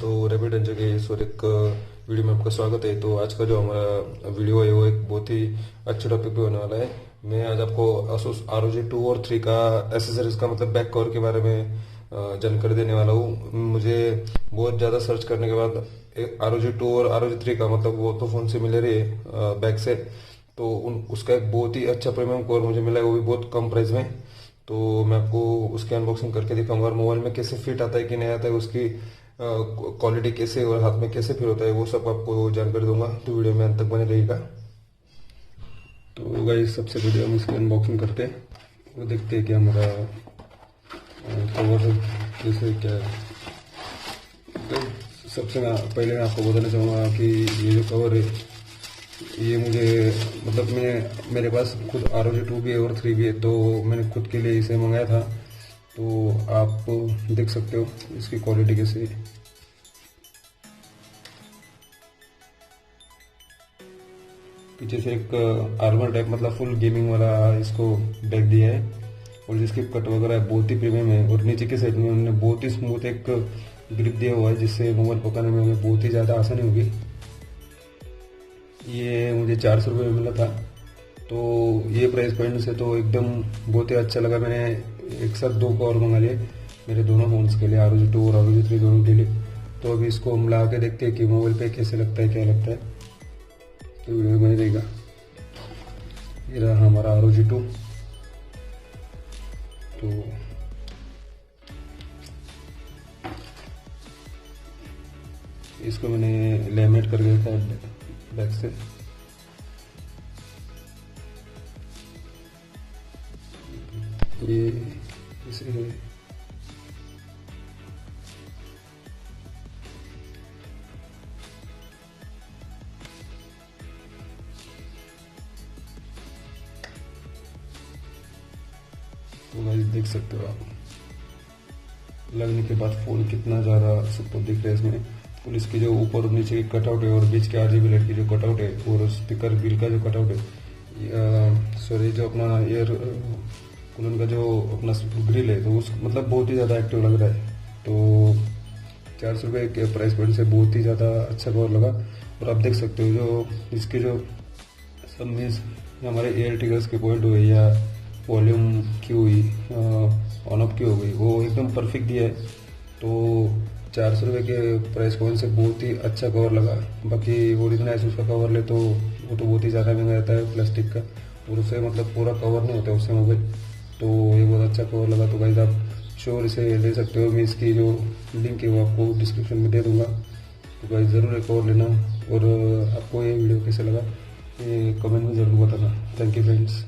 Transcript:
तो rapid ranger के इस और एक वीडियो में आपका स्वागत है। तो आज का जो हमारा वीडियो है वो एक बहुत ही अच्छे टॉपिक पे होने वाला है। मैं आज आपको Asus ROG 2 और 3 का एसेसरीज का मतलब बैक कवर के बारे में जानकारी देने वाला हूँ। मुझे बहुत ज़्यादा सर्च करने के बाद ROG 2 और ROG 3 का मतलब वो तो फ़ोन से मिले रहे बैक से, तो उसका एक बहुत ही अच्छा प्रीमियम कवर मुझे मिला है, वो भी बहुत कम प्राइस में। तो मैं आपको उसकी अनबॉक्सिंग करके दिखाऊंगा और मोबाइल में कैसे फिट आता है कि नहीं आता है, उसकी क्वालिटी कैसे और हाथ में कैसे फिट होता है, वो सब आपको जानकारी दूंगा। तो वीडियो में अंत तक बने रहिएगा। तो गाइस सबसे पहले हम इसकी अनबॉक्सिंग करते हैं, वो देखते हैं कि हमारा कवर कैसे क्या है। तो सबसे पहले मैं आपको बताना चाहूँगा कि ये जो कवर है ये मुझे मतलब मेरे पास खुद ROG 2 भी है और 3 भी है, तो मैंने खुद के लिए इसे मंगाया था। तो आप देख सकते हो इसकी क्वालिटी कैसे है। पीछे से एक आर्मर टाइप मतलब फुल गेमिंग वाला इसको बैग दिया है, और जिसकी कट वगैरह बहुत ही प्रीमियम है। और नीचे के साइड में उन्होंने बहुत ही स्मूथ एक ग्रिप दिया हुआ है, जिससे मोबाइल पकड़ने में हमें बहुत ही ज़्यादा आसानी होगी। ये मुझे 400 रुपये में मिला था, तो ये प्राइस पॉइंट से तो एकदम बहुत ही अच्छा लगा। मैंने एक साथ 2 कवर मंगा लिए मेरे दोनों फोन्स के लिए, ROG 2 और ROG 3 दोनों के लिए। तो अभी इसको हम लगा के देखते हैं कि मोबाइल पे कैसे लगता है, क्या लगता है। तो वीडियो में देगा। ये रहा हमारा ROG 2। तो इसको मैंने लैमिनेट करके रखा है बैक से। ये इसे तो गाइस देख सकते हो आप, लगने के बाद फोन कितना ज़्यादा सुपर दिख रहा है इसमें। फुल इसकी जो ऊपर और नीचे की कटआउट है और बीच के RGB लाइट की जो कटआउट है और स्पीकर बिल का जो कटआउट है, सॉरी जो अपना एयर कूलर का जो अपना ग्रिल है, तो उस मतलब बहुत ही ज़्यादा एक्टिव लग रहा है। तो 400 रुपये के प्राइस पॉइंट से बहुत ही ज़्यादा अच्छा कवर लगा। और आप देख सकते हो जो इसके जो सब मीन्स हमारे एयर ट्रिगर्स के पॉइंट हुए या वॉल्यूम की हुई ऑन ऑफ की हो गई, वो एकदम परफेक्ट दिया है। तो 400 रुपये के प्राइस पॉइंट से बहुत ही अच्छा कवर लगा। बाकी ओरिजिनल एसूस का कवर ले तो वो तो बहुत ही ज़्यादा महंगा रहता है प्लास्टिक का, और उससे मतलब पूरा कवर नहीं होता उससे मोबाइल। तो ये बहुत अच्छा कवर लगा। तो गाइस आप श्योर इसे ले सकते हो। मैं इसकी जो लिंक है वो आपको डिस्क्रिप्शन में दे दूँगा। तो गाइस ज़रूर एक कवर लेना, और आपको ये वीडियो कैसे लगा ये कमेंट में ज़रूर बताना। Thank you friends.